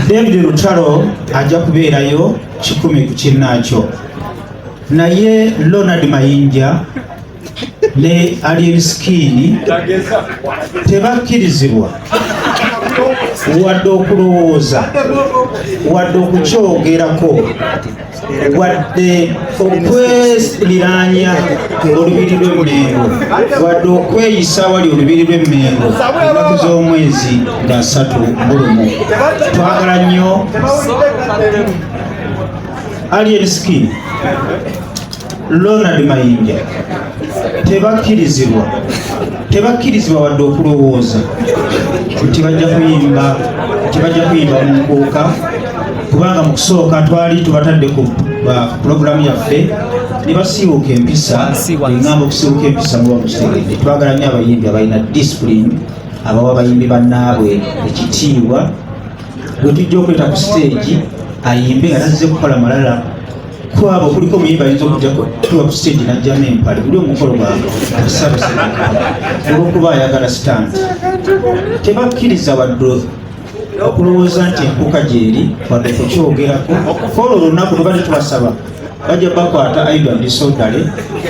David Lutalo ajja kubeerayo 10 ku kinnaakyo, naye Ronald Mayinja ne Alien Skin tebakkirizibwa wadde okulowooza, wadde okukyogerako, wadde okweliraanya olubiri lw'Emmengo, wadde okweyisa wali olubiri lw'Emmengo ennaku z'omwezi nga 31. Twagala nnyo Alien Skin, Ronald Mayinja tebakkirizibwa wadde okulowooza nti bajja kuyimba mu Nkuuka, kubanga mu kusooka twali tubatadde ku pulogulaamu yaffe ne basiiwuuka empisa, eŋŋamba okusiiwuuka empisa muba mukitegedde. Twagala nnyo abayimbi abalina discipline, abawa abayimbi bannaabwe ekitiibwa. Bwe tujja okuleeta ku stage ayimbe nga tazze kukola malala kwabo, kuliko omuyimbi ayinza okujja tuwa ku stage n'ajjamu empale, buli omukolo gwabwe olw'okuba ayagala stand. Tebakkiriza wadde okulowooza nti Nkuuka gyeri wadde okukyogerako. Olwo olunaku lubadde tubasaba bajja bakwata idol and disorderly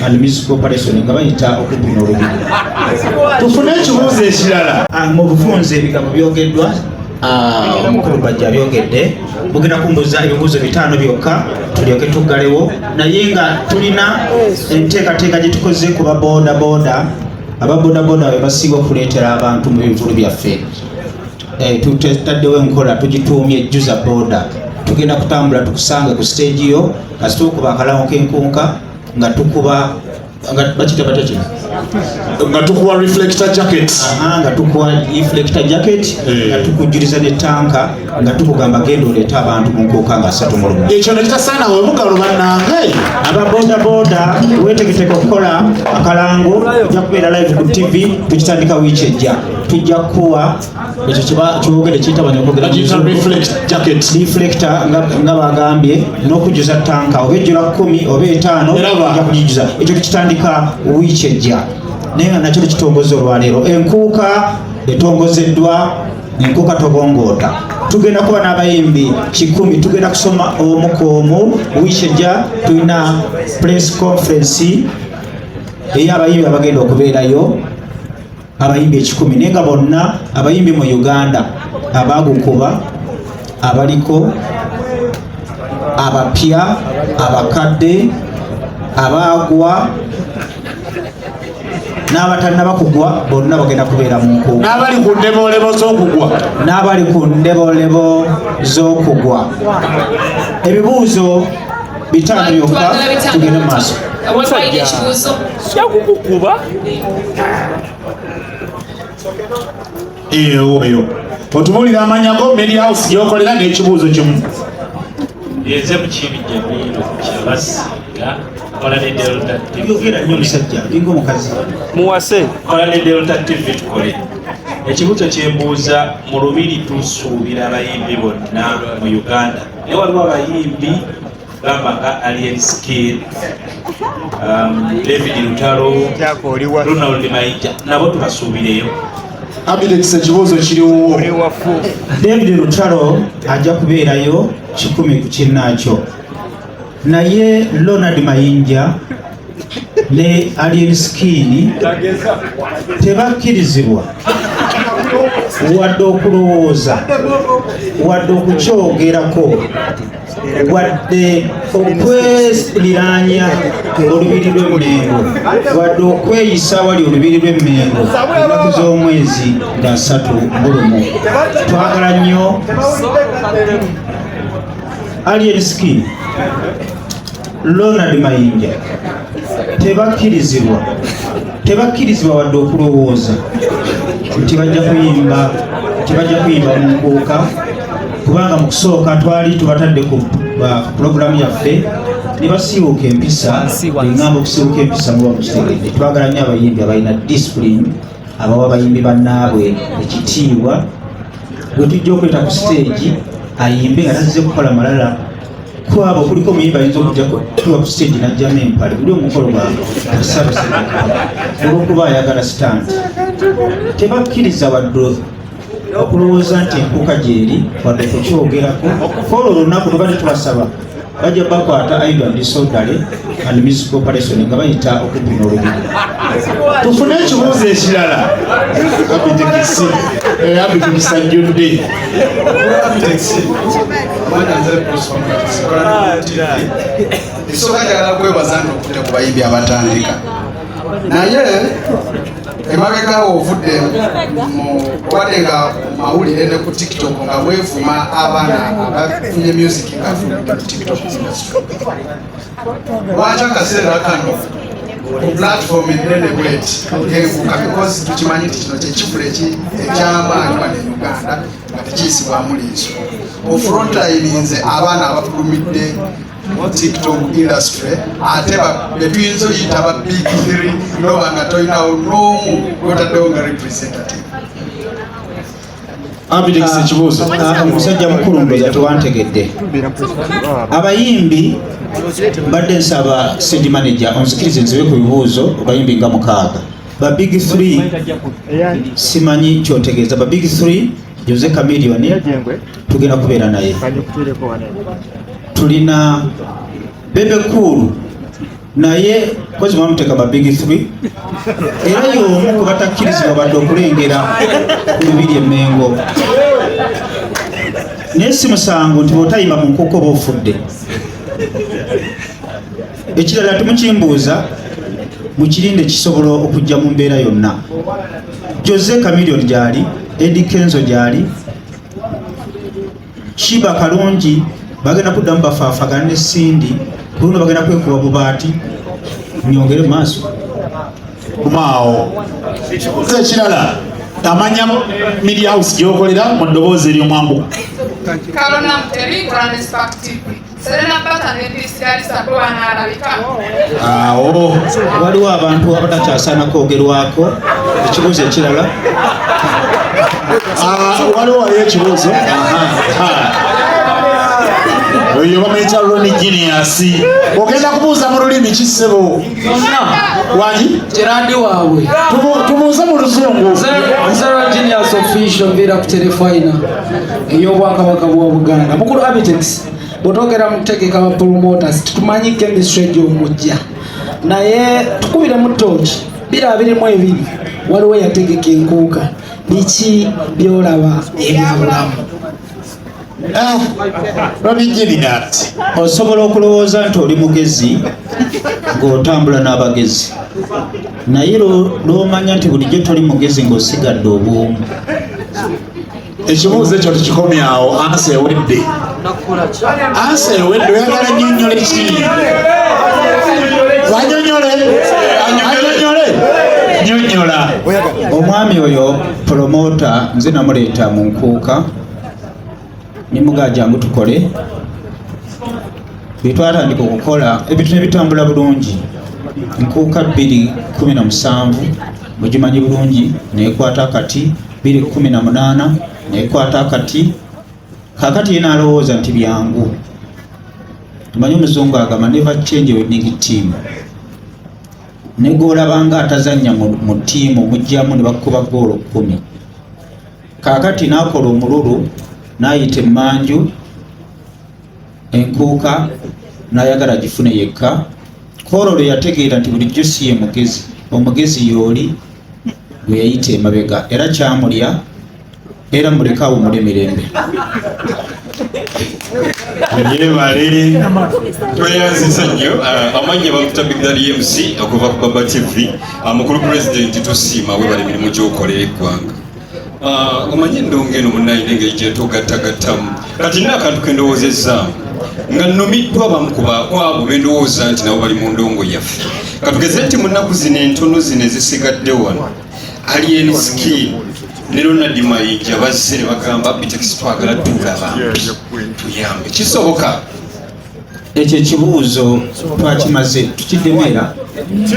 and music operation nga bayita okupima olubiri. Tufune ekibuuzo ekirala mu bufunze ebigambo byogeddwa, omukulu Bajjo abyogedde. Mugenda kumbuuza ebibuuzo 5 byokka tulyoke tuggalewo, naye nga tulina enteekateeka gye tukoze ku baboodabooda. Ababoodabooda be basiibwa okuleetera abantu mu bivulu byaffe. Tutaddewo enkola tugituumye ejjuza booda. Tugenda kutambula tukusange ku stage yo kasita okuba akalawo k'Enkuuka nga tukuba nga tukuwa reflector jacket, nga tukuwa reflector jacket, nga tukujjuliza ne tanka, nga tukugamba genda oleeta abantu mu Nkuuka nga 31. ekyo nekitasaana webugalo bannange. Ababoodabooda weetegeteeka okukola akalango, tujja kubeera live ku TV, tukitandika wiiki ejja. Tujja kuwa ekyo kyogere kitabanya okwogera reflector nga bagambye, n'okujjuza tanka oba ejjula 10 oba 5 ojja kugijjuza. Ekyo tukitandika wiiki ejja, naye nga nakyo tukitongoza olwaleero. Enkuuka etongozeddwa Nkuuka tobongoota. Tugenda kuba n'abayimbi 10, tugenda kusoma omu ku omu. Wiiki ejja tulina press conference ey'abayimbi abagenda okubeerayo, abayimbi 10, naye nga bonna abayimbi mu Uganda abagukuba, abaliko, abapya, abakadde, abaagwa n'abatalina kugwa, bonna bagenda kubeera mu Nkuuka. N'abali ku ndeboolebo z'okugwa. Ebibuuzo 5 byokka, tugende mu maaso. Eyo otubuulira amanya go media house gyokolera n'ekibuuzo kimu. Yeze mukibi Jamiru kyabasinga kola ne Delta TV. Yogera nnyo musajja lingo mukazi muwase kola ne Delta TV tukole. Ekibuuzo kyembuuza mu Lubiri tusuubira abayimbi bonna mu Uganda. Naye waliwo abayimbi gamba nga Alien Skin, David Lutalo, Ronald Mayinja, nabo tubasuubireyo. Abtex ekibuuzo kiriwo. David Lutalo ajja kubeerayo 10 ku kinnaakyo, naye Ronald Mayinja ne Alien Skin tebakkirizibwa wadde okulowooza, wadde okukyogerako, wadde okweliraanya olubiri lw'Emmengo, wadde okweyisa wali olubiri lw'Emmengo ennaku z'omwezi nga 31. Twagala nnyo Alien Skin, Ronald Mayinja tebakkirizibwa wadde okulowooza nti bajja kuyimba mu Nkuuka, kubanga mu kusooka twali tubatadde ku pulogulaamu yaffe ne basiiwuuka empisa, eŋŋamba okusiiwuuka empisa muba mukitegedde. Twagala nnyo abayimbi abalina discipline, abawa abayimbi bannaabwe ekitiibwa. Bwe tujja okuleeta ku stage ayimbe nga tazze kukola malala kwabo kuliko muyimba ayinza okujjako tuwa ku stage najjamu empale buli omukolo gwange olwokuba ayagala stand tebakkiriza wadde okulowooza nti enkuuka gyeri wadde tukyogerako olwo olunaku tuba tetubasaba bajja bakwata aido disodale and music operation nga bayita okupima olubiri tufune ekibuuzo ekirala abitekisa jjudde esooka njagala kwebaza nokute ku bayimbi abatandika naye emabega ovudde wadde nga mawulire ne ku tiktok nga bwevuma abaana abafunye music nga ku tiktok lwaki akaseera kano ku platform enene bweti enkuuka because tukimanyi nti kino kyekifula ekyamaanyi wano e Uganda nga tekiyisibwamu liiso ofrontlininze abaana abafulumidde TikTok industry ate betuyinza oyita ba big three noba nga tolinawo n'omu gwotaddewo nga representative. Abtex ekibuuzo omusajja mukulu ndoza tewantegedde abayimbi mbadde nsaba stage manager onzikirize nzibe ku bibuuzo bayimbi nga 6 ba big 3 simanyi kyotegeeza ba big 3 Jose Chameleone tugenda kubeera naye tulina Bebe Cool naye kozi mwamuteka ba big 3 era y'omu kubatakkirizibwa badde okulengera Lubiri e Mengo naye si musango nti bw'otayima mu nkuuka oba ofudde. Ekirala temukimbuuza mukirinde kisobola okujja mu mbeera yonna. Jose Chameleone gyali, Eddie Kenzo gyali, Shiba Kalungi bagenda kuddamu bafaafagana ne Sindi luno bagenda kwekuba bubaati nyongere mu maaso kumaawo. Ekibuuzo ekirala amanya media house gyokolera mu ddoboozi ery'omwambuka. Kalona mteri transpective serena pata ne disgalisa kwa analabika waliwo abantu abatakyasaana kwogerwako. Ekibuuzo ekirala waliwo waliyo ekibuuzo oyo bamuyita Ronald Genius ogenda kubuuza mu lulimi kisebo wangi Gerard waabwe tubuuze mu luzungu. Ronald Genius official mbeera ku telefaina ey'obwakabaka bwa Buganda. Mukulu Abtex bw'otwogera mu kutegeka ba promoters tumanyi chemistry gy'omujja naye tukubire mu ttooki 2022 waliwo yategeka enkuuka biki byolaba ebyabulamu? Ronald Genius osobola okulowooza nti oli mugezi ng'otambula n'abagezi naye lw'omanya nti bulijjo toli mugezi ng'osigadde obwomu. ekibuuzo ekyo tukikomyawo. Ansa ewedde. Ansa ewedde oyagala nnyonnyole ki? Banyonyole nnyonnyola. Omwami oyo promota nze namuleeta mu nkuuka nimugaa jangu tukole byetwatandika okukola ebintu nebitambula bulungi. Nkuuka 2017 mugimanyi bulungi nekwata akati 2018 nekwata akati kakati yena alowooza nti byangu. Tumanyi omuzungu agamba never change a winning team. Negolabanga atazanya mu tiimu mujjamu ne bakuba goolo 10. Kakati nakola omululu nayita emmanju enkuuka nayagala gifune yekka. Kololo yategeera nti bulijjo si ye mugezi, omugezi yooli gwe yayita emabega era kyamulya era mulekaawo mulemirembe. Yebale tweyanziza nnyo amanya bakuta Bigdali MC okuva ku Baba TV mukulu president tusiima webale emirimu gy'okolera eggwanga. Omanyi endongo eno munnayina engeri gyetogattagattamu kati nina akantu kendowoozezaamu nga nnumiddwa bamu kwabo bendowooza nti nabo bali mu ndongo yaffe. Katugeze nti mu nnaku zino entono zino ezisigadde wano Alien Skin ne Ronald Mayinja bazze ne bagamba Abtex twagala tulaba tuyambe kisoboka. Ekyo ekibuuzo twakimaze tukiddemera. Ekyo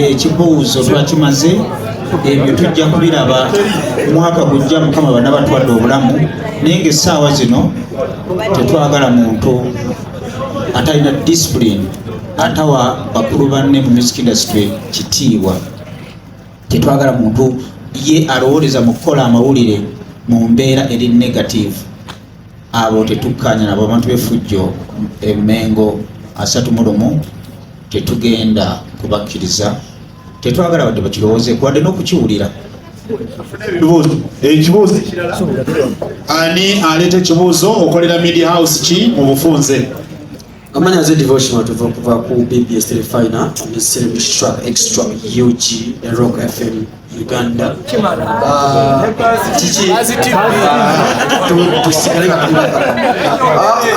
ekibuuzo twakimaze ebyo tujja kubiraba mwaka gujja mukama bana batwadde obulamu naye ng'essaawa zino tetwagala muntu atalina discipline atawa bakulu banne mu music industry kitiibwa. Tetwagala muntu ye alowooleza mu kukola amawulire mu mbeera eri negative. Abo tetukkanya nabo abantu b'effujjo Mengo 31 tetugenda kubakkiriza. Tetwagala wadde bakirowooze wadde n'okukiwulira. Ekibuuzo ani aleeta ekibuuzo okolera media house ki mu bufunze? Amanya ze devotional tuva kuva ku BBS Telefina on the celebrity track extra UG and Rock FM Uganda.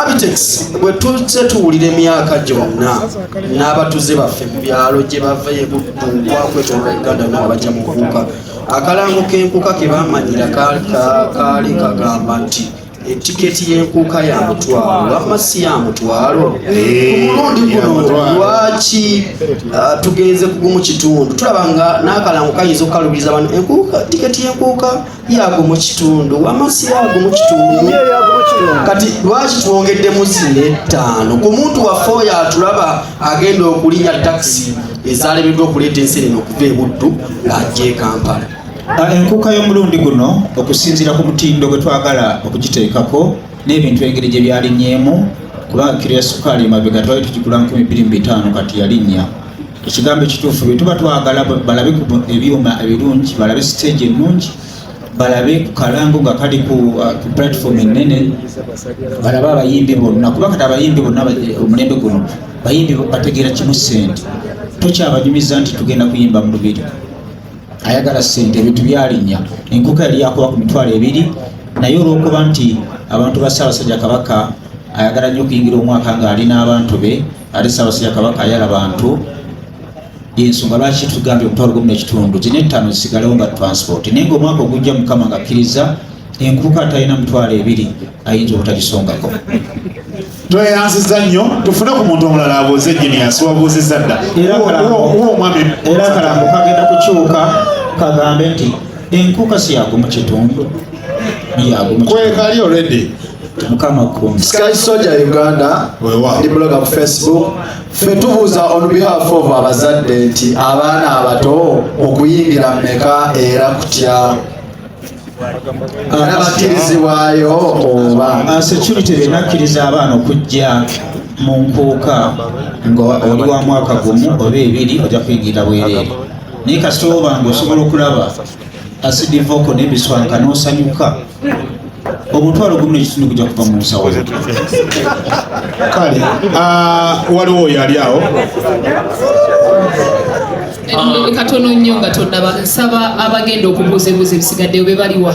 Abtex bwe tuze tuwulira emyaka gyonna n'abatuze baffe mu byalo gye bava Buddu kwetolera Uganda n'abajja mu Nkuuka. Akalango k'Enkuuka ke bamanyira kaali kagamba nti etiketi y'Enkuuka ya mutwalo amasi ya mutwalo. Omulundi guno lwaki tugenze kugumu kitundu tulaba nga n'akalango kayinza okukalubiriza abantu Enkuuka tiketi y'Enkuuka yago mu kitundu amasi yago mu kitundu. Kati lwaki twongeddemu zino 5 ku muntu waffe oyo atulaba agenda okulinnya takisi ezalemeddwa okuleeta ensenene okuva e Buddu ng'ajja e Kampala. Enkuuka y'omulundi guno okusinziira ku mutindo gwe twagala okugiteekako n'ebintu engeri gye byalinnyemu kuba kiro ya sukaali emabega twali tugigula 2500 kati yalinnya. Ekigambo ekituufu bwe tuba twagala balabe ku ebyuma ebirungi, balabe stage ennungi, balabe ku kalango nga kali ku platform ennene, balabe abayimbi bonna kuba kati abayimbi bonna omulembe guno bayimbi bategeera kimu ssente. Tokyabanyumiza nti tugenda kuyimba mu Lubiri ayagala ssente ebintu byalinnya. Enkuuka yali yakuba ku mitwalo 2 naye olw'okuba nti abantu ba Ssaabasajja Kabaka ayagala nnyo okuyingira omwaka ng'ali n'abantu be ate Ssaabasajja Kabaka ayala bantu y'ensonga lwaki tugambye omutwalo 1.5 zino 5 zisigalewo nga transport. Naye ng'omwaka ogujja Mukama ng'akkiriza Enkuuka atalina mitwalo 2 ayinza obutagisongako. Tweyanziza nnyo tufune ku muntu omulala abuuze Genius wabuuzizza dda era akalango kagenda kukyuka kagambe nti Enkuuka si yago mu kitundu kwekali already. Mukama kumbi Sky Soldier Uganda ndi blogger ku Facebook. Ffe tubuuza on behalf of abazadde nti abaana abato okuyingira mmeka era kutya abattirizibwayo oba security benakkiriza abaana okujja mu Nkuuka nga oli wa mwaka gumu oba 2 ojja kuyingira bwereere. Naye kasita oba ng'osobola okulaba asidi voko n'ebiswanka n'osanyuka omutwalo 1.5 gujja kuva mu nsawo. Kale waliwo oyo ali awo katono nnyo nga tonnaba nsaba abagenda okubuuzaebuuza ebisigaddeyo be baliwa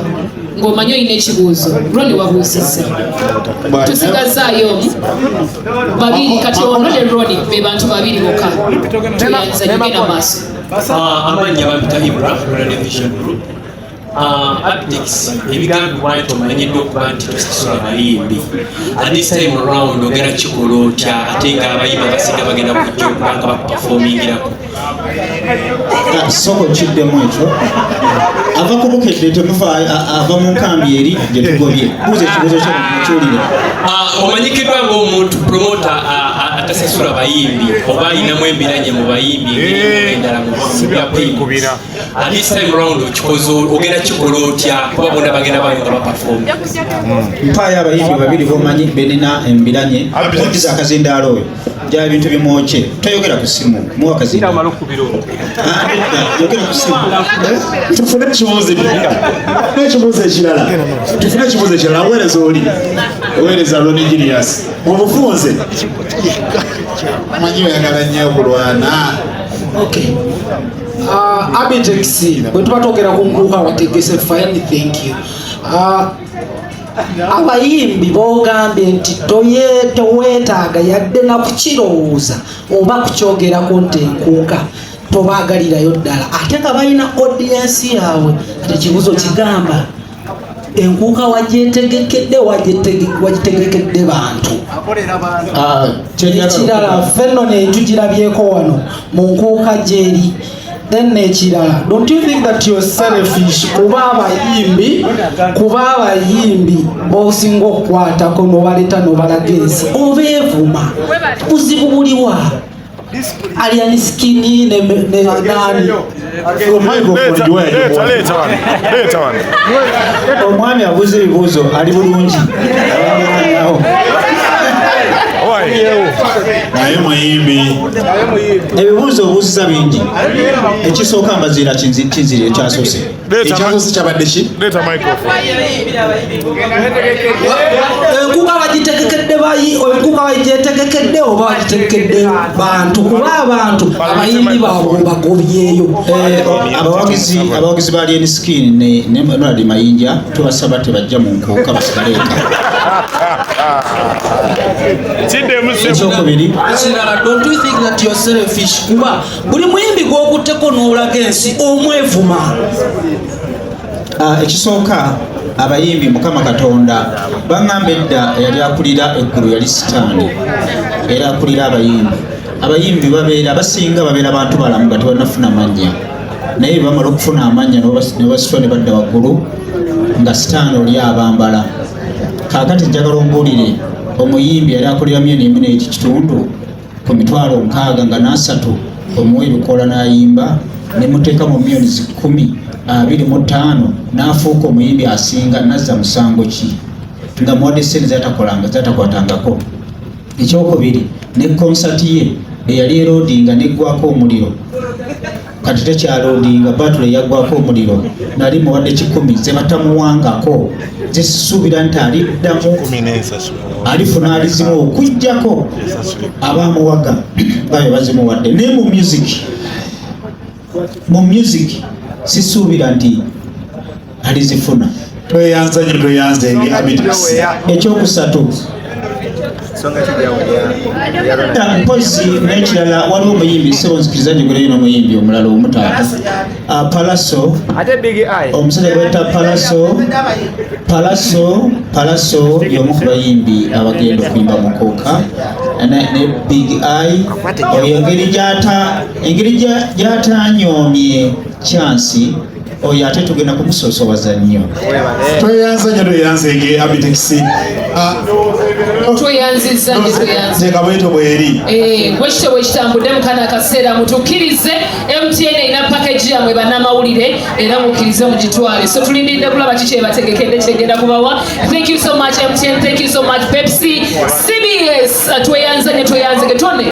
ng'omanyi olina ekibuuzo Ronald wabuuzizza tusigazaayo omu 2 kati ono ne Ronald be bantu 2 bokka tuyanza genda maaso. Amanya bampita Ibra Ronald Vision Group. Abtex ebigambo bwati omanyiddwa okuba nti tosasula bayimbi and this time around ogera kikola otya ate nga abayimbi abasinga bagenda kujja okuba nga bakuperformingirako. Soko kiddemu ekyo ava ku bukedde temuva ava mu nkambi eri gye tugobye. Buuza ekibuuzo ky'omukiwulire. Omanyikiddwa ng'omuntu promota atasasula bayimbi oba ayinamu embiranye mu bayimbi endala mu byakubira. And this time around okikoze ogenda kikola otya kuba bonna bagenda bayo nga baperform. Mpaayo abayimbi 2 bomanyi benina embiranye odiza akazindaalo oyo gya ebintu bimwokye toyogera ku simu muwa akazindaalo yogera ku simu. tufune ekibuuzo n'ekibuuzo ekirala tufune ekibuuzo ekirala aweereza oli oweereza Ronald Genius mu bufunze manyi oyagala nnyo okulwana. Abtex bwe tuba twogera ku Nkuuka wategese fine thank you. Abayimbi boogambye nti toweetaaga yadde na kukirowooza oba kukyogerako nti Enkuuka tobaagalirayo ddala ate nga balina audience yaabwe. Ate ekibuuzo kigamba Enkuuka wagyetegekedde wagitegekedde bantu. Ekirala ffe nno ne tugirabyeko wano mu Nkuuka gyeri then nekirala, don't you think that you're selfish kuba abayimbi bosinga okukwatako nobaleta nobalaga ensi obeevuma buzibu buliwa aliani skini nani omwami abuuza ebibuuzo ali bulungi naye muyimbi ebibuuzo obuuziza bingi ekisooka mbaziira kinziri ekyasoose kyabadde ki enkuuka bagitegekedde oba bagitegekedde bantu kuba abantu abayimbi baabwe bagobyeyo. abawagizi ba Alien Skin ne Ronald Mayinja tubasaba tebajja mu nkuuka basigale eka. Ekyokubiri, don't you think that you're selfish kuba buli muyimbi gw'okutteko n'olaga ensi omwevuma. Ekisooka abayimbi Mukama Katonda baŋŋamba edda yali akulira eggulu yali Sitaani era akulira abayimbi basinga babeera bantu balamu nga tebannafuna mannya naye bamala okufuna amannya ne basitula ne badda waggulu nga Sitaani oli abambala. Kaakati njagala ombuulire omuyimbi yali akulira $1.5 ku mitwalo 6 nga n'asatu omuwa ebikoola n'ayimba ne muteeka mu $10,25 n'afuuka omuyimbi asinga nazza musango ki nga muwadde sente zatakwatangako. Ekyokubiri ne konsati ye eyali eroodinga neggwako omuliro kati tekyaloodinga batule yaggwako omuliro nali muwadde 10 zebatamuwangako zisuubira nti aliddamu alifuna alizimu okujjako abamuwaga babe bazimuwadde. naye mu music sisuubira nti alizifuna. tweyanze Abtex. Ekyokusatu mpozi n'ekirala waliwo omuyimbi sebonzikiriza njogera ino omuyimbi omulala omutaata Palaso, omusajja gweta Palaso y'omu ku bayimbi abagenda okuyimba mu Nkuuka ne Big Eye oyo engeri gy'atanyoomye chansi oyo ate tugenda kumusoosowaza nnyo. tweyanze Abtex. Teeka bwetyo bweri bwekityo bwekitambudde mukana akaseera mutukkirize MTN erina package yamwe bannamawulire era mukkirize mugitwale, so tulindiridde kulaba kiki ebategekedde kyegenda kubawa. Thank you so much MTN, thank you so much Pepsi, CBS. Tweyanze ne tweyanze getone.